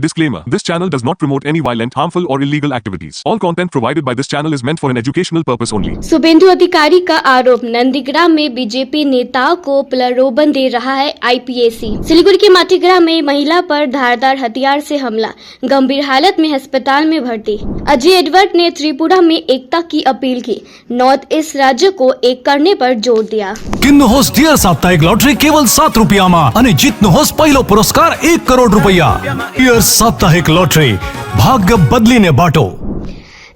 Disclaimer: This channel does not promote any violent, harmful, or illegal activities. All content provided by this channel is meant for an educational purpose only. Suvendu अधिकारी का आरोप, नंदीग्राम में BJP नेताओं को प्रलोभन दे रहा है आईपीएसी। सिलीगुड़ी के माटीग्राम में महिला पर धारदार हथियार से हमला, गंभीर हालत में अस्पताल में भर्ती। अजय एडवर्ड ने त्रिपुरा में एकता की अपील की, नॉर्थ ईस्ट राज्य को एक करने पर जोर दिया। किन्नु होस डियर साप्ताहिक लॉटरी केवल 7 રૂપિયામાં અને જીતનો હોસ પહેલો પુરસ્કાર 1 કરોડ રૂપિયા। ડિયર साप्ताहिक लॉटरी, भाग्य बदलीने बाटो।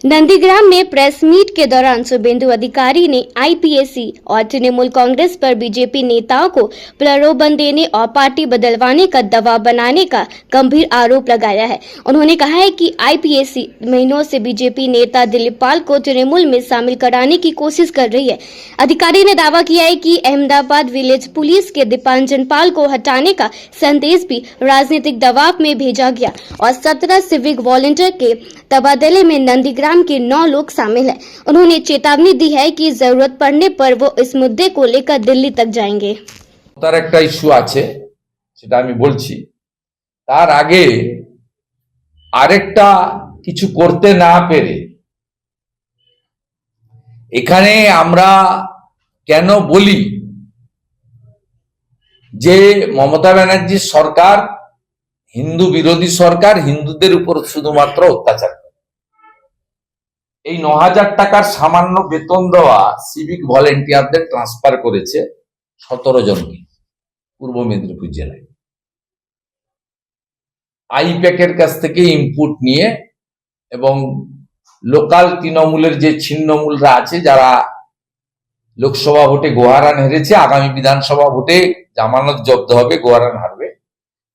नंदीग्राम में प्रेस मीट के दौरान शुभेंदु अधिकारी ने आईपीएसी और तृणमूल कांग्रेस पर बीजेपी नेताओं को प्रलोभन देने और पार्टी बदलवाने का दबाव बनाने का गंभीर आरोप लगाया है। उन्होंने कहा है कि आईपीएसी महीनों से बीजेपी नेता दिलीप पाल को तृणमूल में शामिल कराने की कोशिश कर रही है। अधिकारी ने दावा किया है कि अहमदाबाद विलेज पुलिस के दीपांजन पाल को हटाने का संदेश भी राजनीतिक दबाव में भेजा गया और 17 सिविक वॉलंटियर के तबादले में नंदीग्राम के 9 लोग शामिल हैं। उन्होंने चेतावनी दी है कि जरूरत पड़ने पर वो इस मुद्दे को लेकर दिल्ली तक जाएंगे। তার একটা ইস্যু আছে, সেটা আমি বলছি। তার আগে আরেকটা কিছু করতে না পেরে এখানে আমরা কেন বলি যে মমতা ব্যানার্জির সরকার হিন্দু বিরোধী সরকার, হিন্দুদের উপর শুধুমাত্র অত্যাচার করে। এই ৯,০০০ টাকার সামান্য বেতন দেওয়া সিভিক ভলেন্টিয়ারদের ট্রান্সফার করেছে ১৭ জনকে পূর্ব মেদিনীপুর জেলায়। আইপ্যাকের কাছ থেকে ইনপুট নিয়ে এবং লোকাল তৃণমূলের যে ছিন্নমূলরা আছে, যারা লোকসভা ভোটে গোহারান হেরেছে, আগামী বিধানসভা ভোটে জামানত জব্দ হবে, গোহারান হারবে,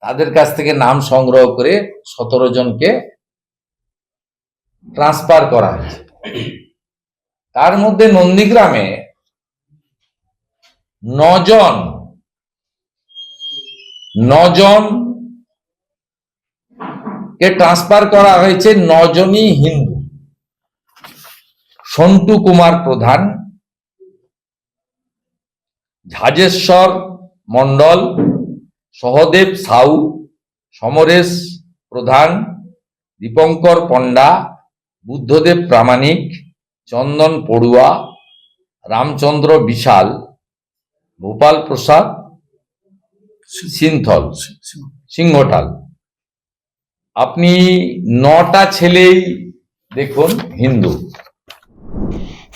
তাদের কাছ থেকে নাম সংগ্রহ করে ১৭ জনকে ট্রান্সফার করা হয়েছে। তার মধ্যে নন্দীগ্রামে ৯ জন কে ট্রান্সফার করা হয়েছে। ৯ জনই হিন্দু। সন্টু কুমার প্রধান, ঝাজেশ্বর মন্ডল, সহদেব সাউ, সমরেশ প্রধান, দীপঙ্কর পণ্ডা, বুদ্ধদেব প্রামাণিক, চন্দন পড়ুয়া, রামচন্দ্র বিশাল, ভোপাল প্রসাদ সিংহটাল। আপনি ৯টা ছেলেই দেখুন হিন্দু।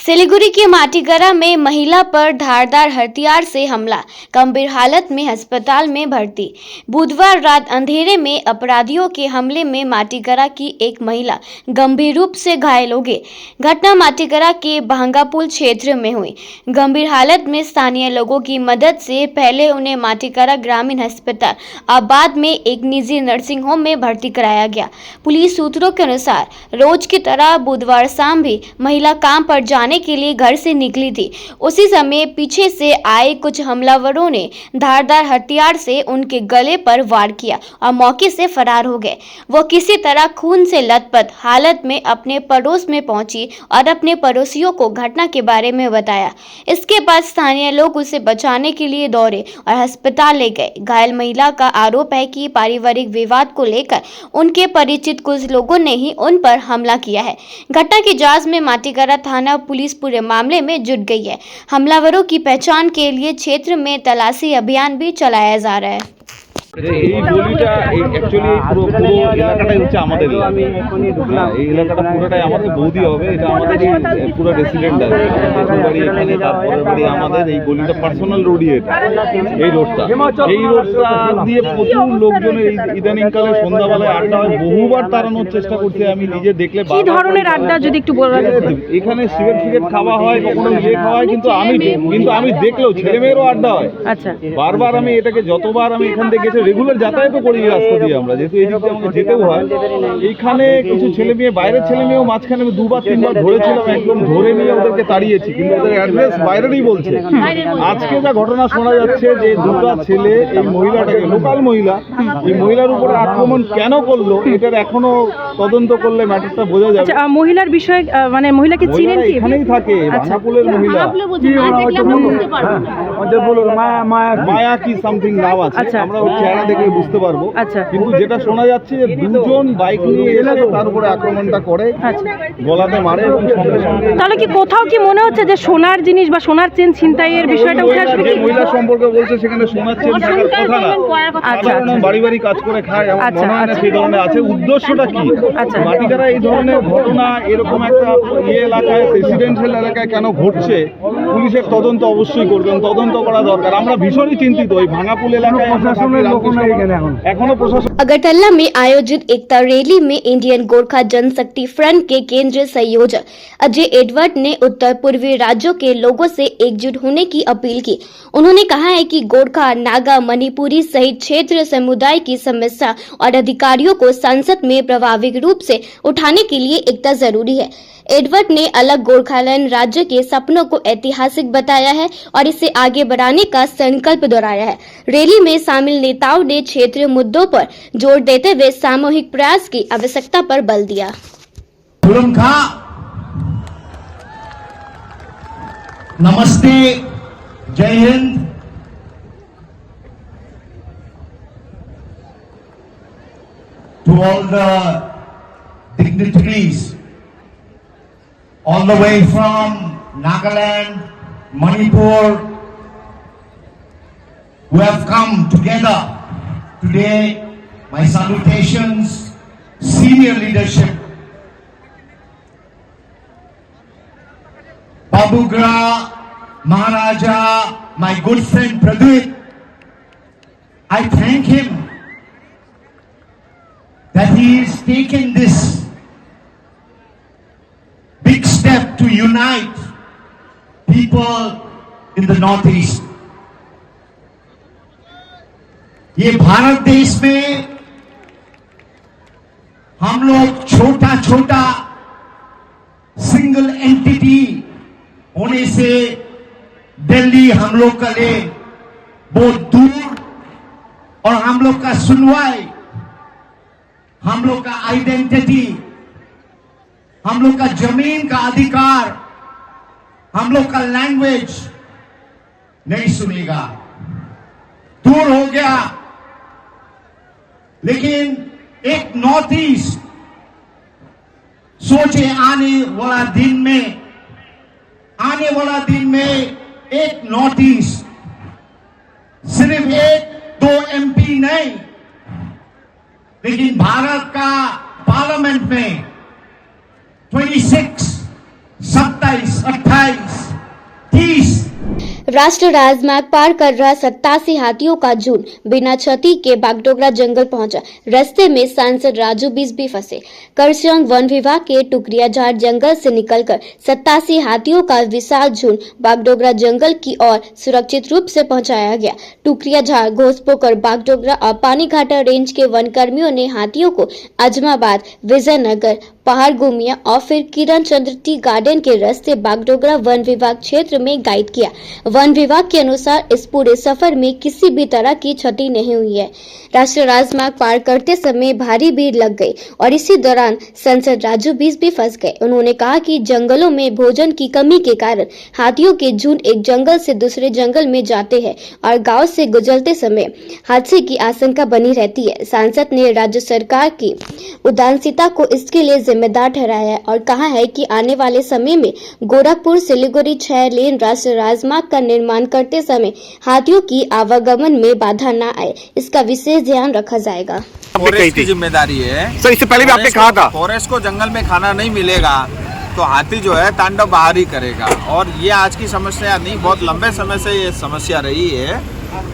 सिलीगुड़ी के माटीगरा में महिला पर धारदार हथियार से हमला, गंभीर हालत में अस्पताल में भर्ती। बुधवार रात अंधेरे में अपराधियों के हमले में माटीगरा की एक महिला गंभीर रूप से घायल हो गई। घटना माटीगरा के भांगापुल क्षेत्र में हुई। गंभीर हालत में स्थानीय लोगों की मदद से पहले उन्हें माटीगरा ग्रामीण अस्पताल और बाद में एक निजी नर्सिंग होम में भर्ती कराया गया। पुलिस सूत्रों के अनुसार रोज की तरह बुधवार शाम भी महिला काम पर जाने के लिए घर से निकली थी। उसी समय पीछे से आए कुछ हमलावरों ने धारदार हथियार से उनके गले पर वार किया और मौके से फरार हो गए। वो किसी तरह खून से लथपथ हालत में अपने पड़ोस में पहुंची और अपने पड़ोसियों को घटना के बारे में बताया। इसके बाद स्थानीय लोग उसे बचाने के लिए दौड़े और अस्पताल ले गए। घायल महिला का आरोप है कि पारिवारिक विवाद को लेकर उनके परिचित कुछ लोगों ने ही उन पर हमला किया है। घटना की जांच में माटीगरा थाना पुलिस पूरे मामले में जुट गई है। हमलावरों की पहचान के लिए क्षेत्र में तलाशी अभियान भी चलाया जा रहा है। এই গলিটা অ্যাকচুয়ালি পুরো এলাকাটাই হচ্ছে আমাদের এলাকা। এই এলাকাটা পুরোটাই আমাদের, বৌদি হবে, এটা আমাদের পুরো রেসিডেন্ট আছে। আমাদের বাড়ি এখানে, তারপরে বাড়ি আমাদের। এই গলিটা পার্সোনাল রোডই এটা, এই রোডটা দিয়ে প্রচুর লোকজনের ইদানিংকালে সন্ধ্যাবেলায় আড্ডা হয়। বহুবার তাড়ানোর চেষ্টা করছে, আমি নিজে দেখলে। কি ধরনের আড্ডা যদি একটু বলা যায়? এখানে সিগারেট খাওয়া হয়, কখনো খাওয়া হয়, কিন্তু আমি দেখলেও ছেলে মেয়েরও আড্ডা হয়। আচ্ছা, বারবার আমি এটাকে, যতবার আমি এখান থেকে গেছি, রেগুলার যাতায়াতও করি এই রাস্তা দিয়ে আমরা, যেহেতু এই দিকে আমাকে যেতেও হয়। এইখানে কিছু ছেলে মেয়ে, বাইরের ছেলে মেয়েও মাঝখানে 2বার 3বার ধরেছিলাম, একদম ধরে নিয়ে ওদেরকে তাড়িয়েছি, কিন্তু ওদের অ্যাড্রেস বাইরেরই বলছে। আজকে যা ঘটনা শোনা যাচ্ছে যে 2টা ছেলে এই মহিলাটাকে, লোকাল মহিলা, এই মহিলার উপরে আক্রমণ কেন করলো, এটার এখনো তদন্ত করলে ম্যাটারটা বোঝা যাবে। আচ্ছা মহিলার বিষয়ে মানে মহিলাকে চিনেন মহিলারা কি? এখানেই থাকে, ভাঙাপুলের মহিলা। মায়া কি সামথিং নাম আছে, আচ্ছা। আমরা ওর চেহারা দেখে বুঝতে পারবো। আচ্ছা। কিন্তু যেটা শোনা যাচ্ছে যে দুজন বাইক নিয়ে এসে তার উপরে আক্রমণটা করে, আচ্ছা। গলাতে মারে এবং সঙ্গে সঙ্গে তাহলে কি কোথাও কি মনে হচ্ছে যে সোনার জিনিস বা সোনার চেন ছিনতাইয়ের বিষয়টা উঠে আসবে যে কি? মহিলা সম্পর্কে বলছে সেখানে শোনার চেন থাকার কথা না। আচ্ছা, সাধারণ আচ্ছা। বাড়ি বাড়ি কাজ করে খায়, আমার আচ্ছা, মনে হয় না আচ্ছা। সেই ধরনের আছে। উদ্দেশ্যটা কি? আচ্ছা। মাটিকারা এই ধরনের ঘটনা এরকম একটা এলাকায়, রেসিডেন্সিয়াল এলাকায় কেন ঘটছে, পুলিশের তদন্ত অবশ্যই করবেন, তদন্ত করা দরকার। আমরা ভীষণই চিন্তিত এই ভাঙাপুল এলাকায়। এখনো প্রশাসন। अगरतला में आयोजित एकता रैली में इंडियन गोरखा जनशक्ति फ्रंट के केंद्रीय संयोजक अजय एडवर्ड ने उत्तर पूर्वी राज्यों के लोगों से एकजुट होने की अपील की। उन्होंने कहा है कि गोरखा, नागा, मणिपुरी सहित क्षेत्रीय समुदाय की समस्या और अधिकारियों को संसद में प्रभावी रूप से उठाने के लिए एकता जरूरी है। एडवर्ड ने अलग गोरखालैंड राज्य के सपनों को ऐतिहासिक बताया है और इसे आगे बढ़ाने का संकल्प दोहराया है। रैली में शामिल नेताओं ने क्षेत्रीय मुद्दों पर जोर देते हुए सामूहिक प्रयास की आवश्यकता पर बल दिया। नमस्ते, जय Hind. To all the dignitaries all the way from Nagaland, Manipur, who have come together today, my salutations, senior leadership, Babugra, Maharaja, my good friend Pradeep, I thank him that he is taking this big step to unite people in the Northeast. ये भारत देश में हम लोग छोटा छोटा single entity होने से दिल्ली हम लोग का ले बहुत दूर, और हम लोग का सुनवाई, हम लोग का आइडेंटिटी, हम लोग का जमीन का अधिकार, हम लोग का लैंग्वेज नहीं सुनेगा, दूर हो गया। लेकिन एक नॉर्थ ईस्ट सोचे आने वाला दिन में एक नॉर्थ ईस्ट सिर्फ एक दो एमपी नहीं, लेकिन भारत का पार्लियामेंट में 26, 27, 28, 30 राष्ट्रीय राजमार्ग पार कर रहा 87 हाथियों का झुंड बिना क्षति के बागडोगरा जंगल पहुंचा। रास्ते में सांसद राजू बीस भी फंसे। करसंग वन विभाग के टुकरिया झाड़ जंगल से निकलकर 87 हाथियों का विशाल झुंड बागडोगरा जंगल की ओर सुरक्षित रूप से पहुंचाया गया। टुकरिया झाड़, घोषपोखर, बागडोगरा और पानीघाटा रेंज के वन कर्मियों ने हाथियों को अजमाबाद, विजयनगर, पहाड़ गुमिया और फिर किरण चंद्र टी गार्डन के रास्ते बागडोगरा वन विभाग क्षेत्र में गाइड किया। वन विभाग के अनुसार इस पूरे सफर में किसी भी तरह की क्षति नहीं हुई है। राष्ट्रीय राजमार्ग पार करते समय भारी भीड़ लग गई और इसी दौरान सांसद राजू बीस भी फंस गए। उन्होंने कहा कि जंगलों में भोजन की कमी के कारण हाथियों के झुंड एक जंगल से दूसरे जंगल में जाते हैं और गांव से गुजरते समय हादसे की आशंका बनी रहती है। सांसद ने राज्य सरकार की उदासीनता को इसके लिए जिम्मेदार ठहराया है और कहा है कि आने वाले समय में गोरखपुर सिलीगुड़ी 6 लेन राष्ट्रीय राजमार्ग का निर्माण करते समय हाथियों की आवागमन में बाधा न आए, इसका विशेष ध्यान रखा जाएगा। फॉरेस्ट की जिम्मेदारी है सर, इससे पहले भी आपने कहा था फॉरेस्ट को जंगल में खाना नहीं मिलेगा तो हाथी जो है तांडव बाहर ही करेगा। और ये आज की समस्या नहीं, बहुत लंबे समय से ये समस्या रही है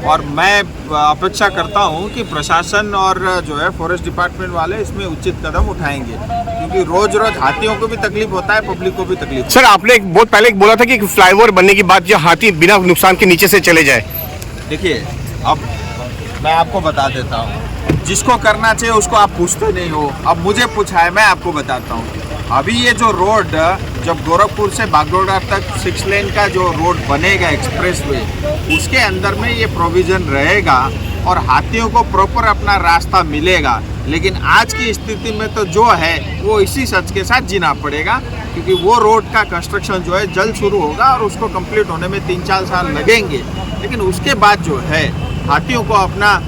और मैं अपेक्षा करता हूँ कि प्रशासन और जो है फॉरेस्ट डिपार्टमेंट वाले इसमें उचित कदम उठाएंगे, क्योंकि रोज रोज हाथियों को भी तकलीफ होता है, पब्लिक को भी तकलीफ। सर, आपने बहुत पहले बोला था कि फ्लाईओवर बनने के बाद जो हाथी बिना नुकसान के नीचे से चले जाए। देखिए, अब मैं आपको बता देता हूँ, जिसको करना चाहिए उसको आप पूछते नहीं हो। अब मुझे पूछा है, मैं आपको बताता हूँ। अभी ये जो रोड जब गोरखपुर से बागडोगरा तक 6 लेन का जो रोड बनेगा एक्सप्रेसवे, उसके अंदर में ये प्रोविजन रहेगा और हाथियों को प्रॉपर अपना रास्ता मिलेगा। लेकिन आज की स्थिति में तो जो है वो इसी सच के साथ जीना पड़ेगा, क्योंकि वो रोड का कंस्ट्रक्शन जो है जल्द शुरू होगा और उसको कंप्लीट होने में 3-4 साल लगेंगे। लेकिन उसके बाद जो है हाथियों को अपना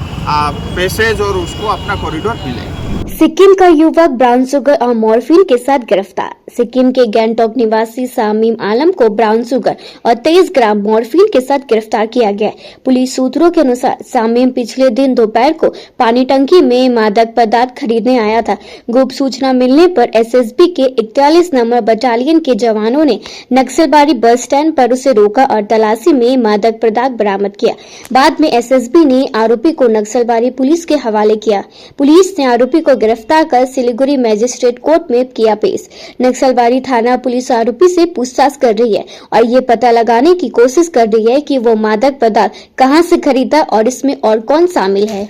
पैसेज और उसको अपना कॉरिडोर मिलेगा। सिक्किम का युवक ब्राउन शुगर और मॉर्फिन के साथ गिरफ्तार। सिक्किम के गैंगटॉक निवासी शामीम आलम को ब्राउन शुगर और 23 ग्राम मॉर्फिन के साथ गिरफ्तार किया गया। पुलिस सूत्रों के अनुसार शामीम पिछले दिन दोपहर को पानी टंकी में मादक पदार्थ खरीदने आया था। गुप्त सूचना मिलने पर एसएसबी के 41 नंबर बटालियन के जवानों ने नक्सलबाड़ी बस स्टैंड पर उसे रोका और तलाशी में मादक पदार्थ बरामद किया। बाद में एसएसबी ने आरोपी को नक्सलबाड़ी पुलिस के हवाले किया। पुलिस ने आरोपी को गिरफ्तार कर सिलीगुड़ी मजिस्ट्रेट कोर्ट में किया पेश। नक्सलबाड़ी थाना पुलिस आरोपी से पूछताछ कर रही है और ये पता लगाने की कोशिश कर रही है कि वो मादक पदार्थ कहां से खरीदा और इसमें और कौन शामिल है।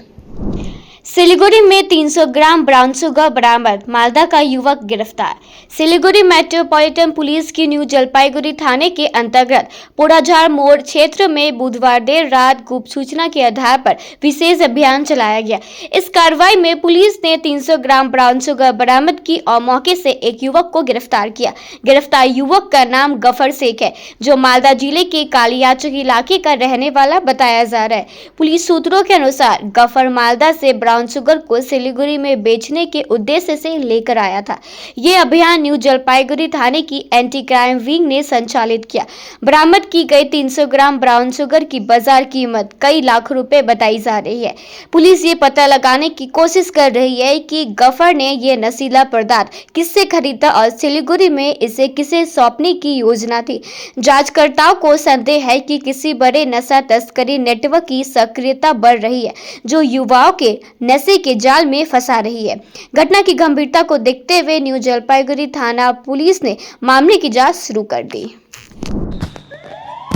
सिलीगुड़ी में 300 ग्राम ब्राउन शुगर बरामद, मालदा का युवक गिरफ्तार। सिलीगुड़ी मेट्रोपॉलिटन पुलिस की न्यू जलपाईगुड़ी थाने के अंतर्गत पोड़ाझाड़ मोड़ क्षेत्र में बुधवार देर रात गुप्त सूचना के आधार पर विशेष अभियान चलाया गया। इस कार्रवाई में पुलिस ने 300 ग्राम ब्राउन शुगर बरामद की और मौके से एक युवक को गिरफ्तार किया। गिरफ्तार युवक का नाम गफर शेख है, जो मालदा जिले के कालियाचक इलाके का रहने वाला बताया जा रहा है। पुलिस सूत्रों के अनुसार गफर मालदा से ब्राउन शुगर को सिलीगुड़ी में बेचने के उद्देश्य से लेकर आया था। ये अभियान न्यू जलपाईगुड़ी थाने की एंटी क्राइम विंग ने संचालित किया। बरामद की गई 300 ग्राम ब्राउन शुगर की बाजार कीमत कई लाख रुपए बताई जा रही है। पुलिस ये पता लगाने की कोशिश कर रही है कि गफर ने ये नशीला पदार्थ किससे खरीदा और सिलीगुड़ी में इसे किसे सौंपने की योजना थी। जांचकर्ताओं को संदेह है कि किसी बड़े नशा तस्करी नेटवर्क की सक्रियता बढ़ रही है, जो युवाओं के नशे के जाल में फंसा रही है। घटना की गंभीरता को देखते हुए न्यू जलपाईगुड़ी थाना पुलिस ने मामले की जांच शुरू कर दी।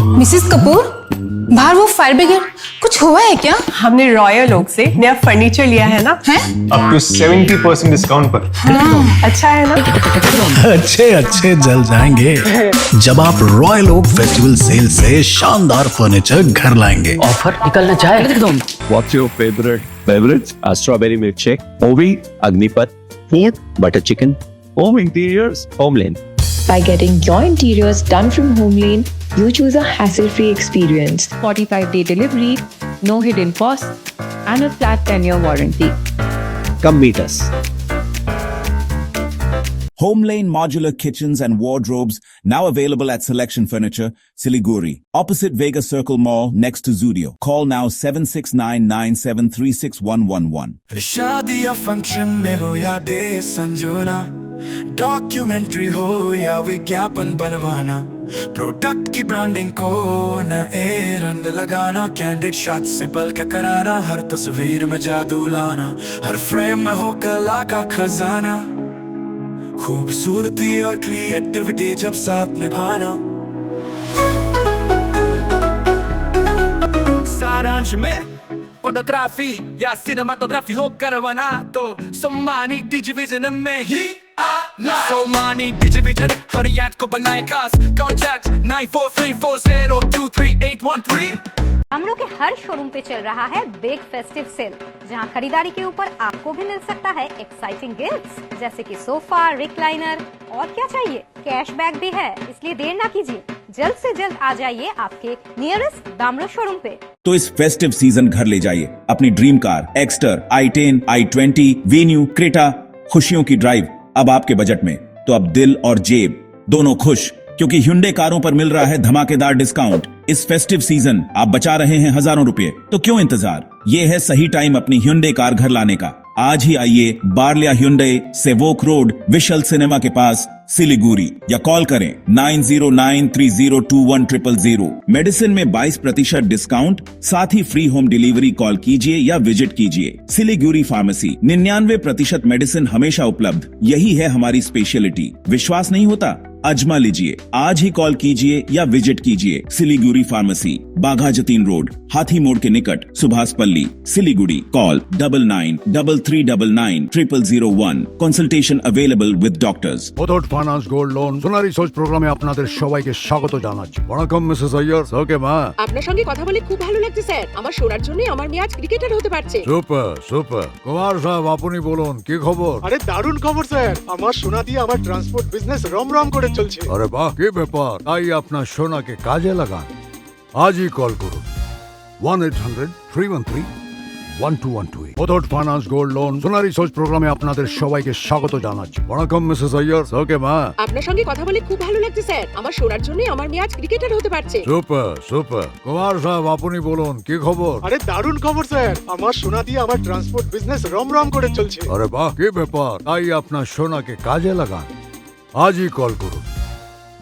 मिसेस कपूर, बाहर वो फायर ब्रिगेड, कुछ हुआ है क्या? हमने रॉयल ओक से नया फर्नीचर लिया है ना, है? अप टू 70% डिस्काउंट पर। अच्छा है ना? अच्छे जल जाएंगे जब आप रॉयल ओक फेस्टिवल सेल से शानदार फर्नीचर घर लाएंगे। ऑफर निकलना चाहे एकदम। What's your favorite beverage? A strawberry milkshake, Ovi, Agnipat, food, butter chicken, home interiors, Homelane. By getting your interiors done from Homelane, you choose a hassle-free experience. 45-day delivery, no hidden costs, and a flat 10-year warranty. Come meet us. Homelane Modular Kitchens and Wardrobes, now available at Selection Furniture, Siliguri, opposite Vega Circle Mall, next to Zudio. Call now 7699736111. शादी या function में हो या day संजोना, documentary हो या विज्ञापन बनवाना, product की ब्रांडिंग को नए रंग लगाना, कैंडिड शॉट से पल के कराना, हर तस्वीर में जादू लाना, हर फ्रेम में हो कला का खजाना, खूबसूरती और क्रिएटिविटी जब साथ निभाना। सारांश में फोटोग्राफी या सिनेमाटोग्राफी हो करवाना तो सोमानी डिजिविजन में ही आना। सोमानी डिजिविजन फरियाद को बनाए खास, कॉन्टैक्ट 9434023813। हम लोग के हर शोरूम पे चल रहा है बिग फेस्टिव सेल, जहां खरीदारी के ऊपर आपको भी मिल सकता है एक्साइटिंग गिफ्ट्स, जैसे कि सोफा, रिक्लाइनर और क्या चाहिए, कैशबैक भी है। इसलिए देर ना कीजिए, जल्द से जल्द आ जाइए आपके नियरेस्ट दामलो शोरूम पे। तो इस फेस्टिव सीजन घर ले जाइए अपनी dream car Exter, i10, i20, venue, Creta. खुशियों की ड्राइव अब आपके बजट में, तो अब दिल और जेब दोनों खुश, क्योंकि Hyundai कारों पर मिल रहा है धमाकेदार डिस्काउंट। इस फेस्टिव सीजन आप बचा रहे हैं हजारों रुपए, तो क्यों इंतजार। ये है सही टाइम अपनी Hyundai कार घर लाने का। आज ही आइए बार्लिया Hyundai, Sevoke road, we shall cinema के पास, सिलीगुड़ी, या कॉल करें 9093021000। मेडिसिन में 22% डिस्काउंट, साथ ही फ्री होम डिलीवरी। कॉल कीजिए या विजिट कीजिए। सिलीगुड़ी फार्मेसी, 99% मेडिसिन हमेशा उपलब्ध। यही है हमारी स्पेशलिटी। विश्वास नहीं होता आजमा लीजिए। आज ही कॉल कीजिए या विजिट कीजिए सिलीगुड़ी फार्मेसी, बाघा जतीन रोड, हाथी मोड़ के निकट, Subhash Palli, Siliguri. Call 9933990001। Consultation available with doctors. Muthoot finance gold loan Sonali Soch প্রোগ্রামে আপনাদের সবাইকে স্বাগত জানাচ্ছি। Welcome Mrs Iyer. ওকে মা, আপনার সঙ্গে কথা বলে খুব ভালো লাগছে স্যার। আমার সোনার জন্য আমার মেয়ে আজ ক্রিকেটার হতে পারছে। Super super. কুমার সাহেব আপনি বলুন কি খবর? আরে দারুণ খবর স্যার, আমার সোনা দিয়ে আমার ট্রান্সপোর্ট বিজনেস রমরম করে চলছে। আরে বাহ, কি ব্যাপার! তাই আপনার সোনাকে কাজে লাগান। আজই কল করুন 1-800-313-1212। Muthoot finance gold loan Sonali Soch প্রোগ্রামে আপনাদের সবাইকে স্বাগত জানাচ্ছি। Welcome Mrs Iyer. ওকে মা। আপনার সঙ্গে কথা বলে খুব ভালো লাগছে স্যার। আমার সোনার জন্য আমার মেয়ে আজ ক্রিকেটার হতে পারছে। Super super. কুমার সাহেব আপনি বলুন কি খবর? আরে দারুণ খবর স্যার, আমার সোনা দিয়ে আমার ট্রান্সপোর্ট বিজনেস রমরম করে চলছে। আরে বাহ, কি ব্যাপার! তাই আপনার সোনাকে কাজে লাগান। আজই কল করুন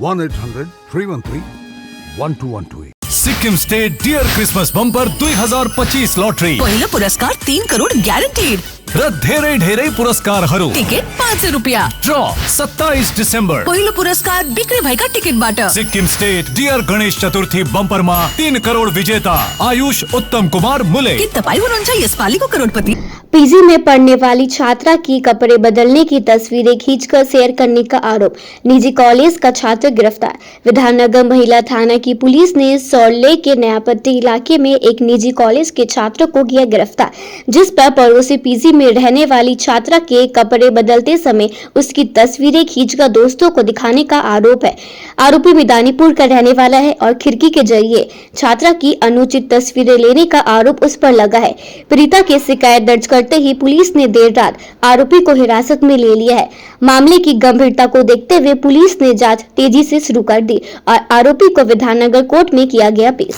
1-800-313-1212। Sikkim state dear Christmas bumper 2025 lottery. पहिलो पुरस्कार 3 करोड ग्यारेन्टीड र धेरै धेरै पुरस्कारहरू। टिकट 500 रुपियाँ। ड्र 27 डिसेम्बर। पहिलो पुरस्कार बिक्री भएका टिकटबाट। सिक्किम स्टेट डियर गणेश चतुर्थी बम्परमा 3 करोड विजेता आयुष उत्तम कुमार मुले। के तपाईँ हुनुहुन्छ यसपालिको करोडपति? पीजी में पढ़ने वाली छात्रा की कपड़े बदलने की तस्वीरें खींचकर शेयर करने का आरोप। निजी कॉलेज का छात्र गिरफ्तार। विधाननगर महिला थाना की पुलिस ने सौरले के नयापट्टी इलाके में एक निजी कॉलेज के छात्र को किया गिरफ्तार, जिस पर पड़ोसी पीजी में रहने वाली छात्रा के कपड़े बदलते समय उसकी तस्वीरें खींचकर दोस्तों को दिखाने का आरोप है। आरोपी मिदानीपुर का रहने वाला है और खिड़की के जरिए छात्रा की अनुचित तस्वीरें लेने का आरोप उस पर लगा है। पीड़िता की शिकायत दर्ज करते ही पुलिस ने देर रात आरोपी को हिरासत में ले लिया है। मामले की गंभीरता को देखते हुए पुलिस ने जांच तेजी से शुरू कर दी और आरोपी को विधाननगर कोर्ट में किया गया पेश।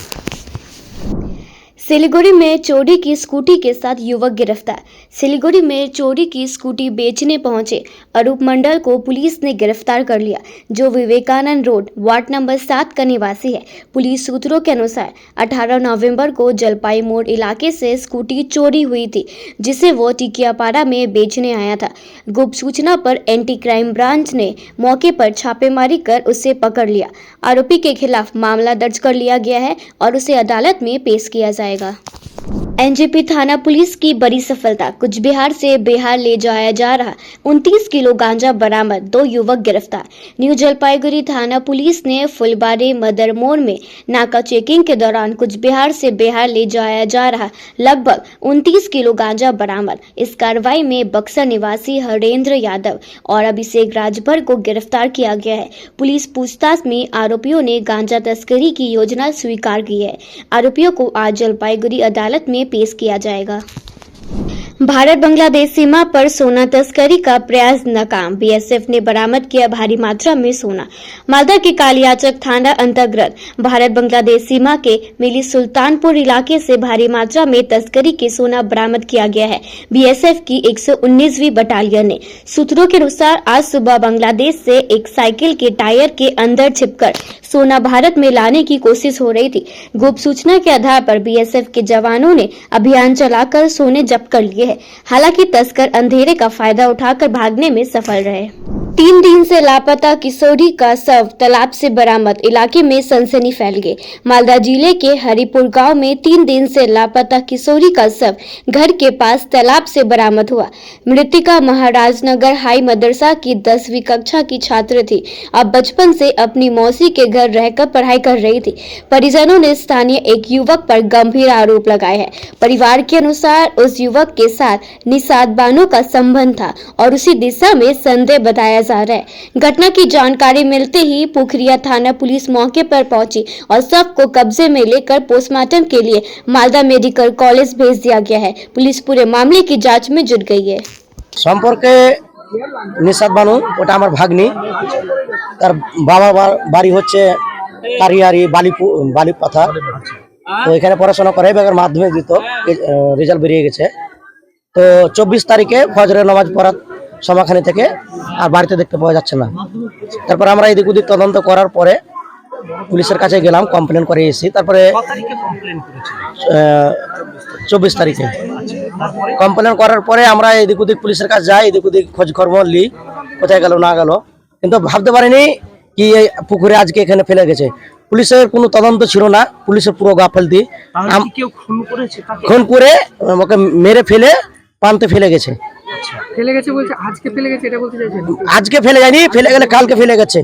सिलीगुड़ी में चोरी की स्कूटी के साथ युवक गिरफ्तार। सिलीगुड़ी में चोरी की स्कूटी बेचने पहुंचे अरूप मंडल को पुलिस ने गिरफ्तार कर लिया, जो विवेकानंद रोड वार्ड नंबर 7 का निवासी है। पुलिस सूत्रों के अनुसार 18 नवंबर को जलपाई मोड़ इलाके से स्कूटी चोरी हुई थी, जिसे वो टिकियापाड़ा में बेचने आया था। गुप्त सूचना पर एंटी क्राइम ब्रांच ने मौके पर छापेमारी कर उसे पकड़ लिया। आरोपी के खिलाफ मामला दर्ज कर लिया गया है और उसे अदालत में पेश किया जाएगा। एनजेपी थाना पुलिस की बड़ी सफलता। कुछ बिहार से बिहार ले जाया जा रहा 29 किलो गांजा बरामद, 2 युवक गिरफ्तार। न्यू जलपाईगुड़ी थाना पुलिस ने फुलबाड़ी मदर मोड़ में नाका चेकिंग के दौरान कुछ बिहार से बिहार ले जाया जा रहा लगभग 29 किलो गांजा बरामद। इस कार्रवाई में बक्सर निवासी हरेंद्र यादव और अभिषेक राजभर को गिरफ्तार किया गया है। पुलिस पूछताछ में आरोपियों ने गांजा तस्करी की योजना स्वीकार की है। आरोपियों को आज जलपाईगुड़ी अदालत में पेश किया जाएगा। भारत बांग्लादेश सीमा पर सोना तस्करी का प्रयास नाकाम। बीएसएफ ने बरामद किया भारी मात्रा में सोना। मालदा के कालियाचक थाना अंतर्गत भारत बांग्लादेश सीमा के मिली सुल्तानपुर इलाके से भारी मात्रा में तस्करी के सोना बरामद किया गया है। बीएसएफ की 119वीं बटालियन ने सूत्रों के अनुसार आज सुबह बांग्लादेश से एक साइकिल के टायर के अंदर छिपकर सोना भारत में लाने की कोशिश हो रही थी। गुप्त सूचना के आधार पर बीएसएफ के जवानों ने अभियान चलाकर सोने जब्त कर लिए हैं। हालांकि तस्कर अंधेरे का फायदा उठाकर भागने में सफल रहे। 3 दिन से लापता किशोरी का शव तालाब से बरामद। इलाके में सनसनी फैल गई। मालदा जिले के हरिपुर गांव में 3 दिन से लापता किशोरी का शव घर के पास तालाब से बरामद हुआ। मृतका महाराजनगर हाई मदरसा की 10वीं कक्षा की छात्र थी। अब बचपन से अपनी मौसी के घर रहकर पढ़ाई कर रही थी। परिजनों ने स्थानीय एक युवक पर गंभीर आरोप लगाए हैं। परिवार के अनुसार उस युवक के साथ निषाद बानो का संबंध था और उसी दिशा में संदेह बताया जा रहा है। घटना की जानकारी मिलते ही पुखरिया थाना पुलिस मौके पर पहुंची और शव को कब्जे में लेकर पोस्टमार्टम के लिए मालदा मेडिकल कॉलेज भेज दिया गया है। पुलिस पूरे मामले की जांच में जुट गई है। সম্পর্কে নিষাদ বানু ওটা আমার ভাগ্নি, তার বাবা বাড়ি হচ্ছে কারিয়ারি বালিপাথা। তো এখানে পড়াশোনা করে, এবার মাধ্যমিক দিত, রেজাল্ট বেরিয়ে গেছে। তো 24 তারিখে ফজরের নামাজ পড়ার সময়খানি থেকে আর বাড়িতে দেখতে পাওয়া যাচ্ছে না। তারপর আমরা এদিক ওদিক তদন্ত করার পরে পুলিশের কাছে গেলাম, কমপ্লেন করে এসেছি। তারপরে 24 তারিখে কমপ্লেন করার পরে আমরা এদিক ওদিক পুলিশের কাছে যাই, এদিক ওদিক খোঁজ খবর নিই কোথায় গেল না গেল, কিন্তু ভাবতে পারিনি কি এই পুকুরে আজকে এখানে ফেলে গেছে। পুলিশের কোনো তদন্ত ছিল না, পুলিশের পুরো গাফিলতি। খুন করে ওকে মেরে ফেলে পান্তে ফেলে গেছে। ফেলে গেছে বলছে, আজকে ফেলে গেছে এটা বলতে চাইছেন? আজকে ফেলে যায়নি, ফেলে গেলে কালকে ফেলে গেছে।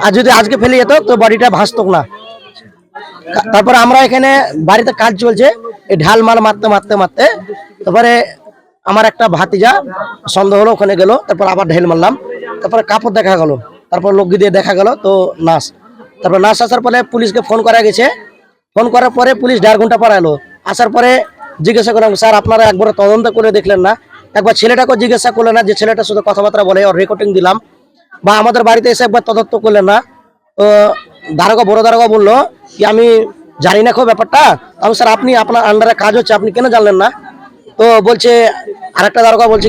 আর যদি আজকে ফেলে যেত তো বাড়িটা ভাসত না। তারপরে আমরা এখানে বাড়িতে কাজ চলছে, এই ঢাল মাল মারতে মারতে মারতে তারপরে আমার একটা ভাতিজা সন্দেহ হলো, ওখানে গেল, তারপর আবার ঢেল মারলাম, তারপরে কাপড় দেখা গেল, তারপর লোক দিয়ে দেখা গেল তো নাশ। তারপর নাশ আসার পরে পুলিশকে ফোন করা গেছে, ফোন করার পরে পুলিশ 1.5 ঘন্টা পর এলো। আসার পরে জিজ্ঞাসা করলাম, স্যার আপনারা একবার তদন্ত করে দেখলেন না? একবার ছেলেটাকে জিজ্ঞাসা করলেন না যে ছেলেটা শুধু কথাবার্তা বলে, ওর রেকর্ডিং দিলাম, বা আমাদের বাড়িতে এসে একবার তদন্ত করলেন না? তো দারোগা, বড় দারোগা বললো কি আমি জানি না খুব ব্যাপারটা। আমি স্যার আপনি আপনার আন্ডারে কাজ হচ্ছে, আপনি কেন জানলেন না? তো বলছে, আরেকটা দারোগা বলছে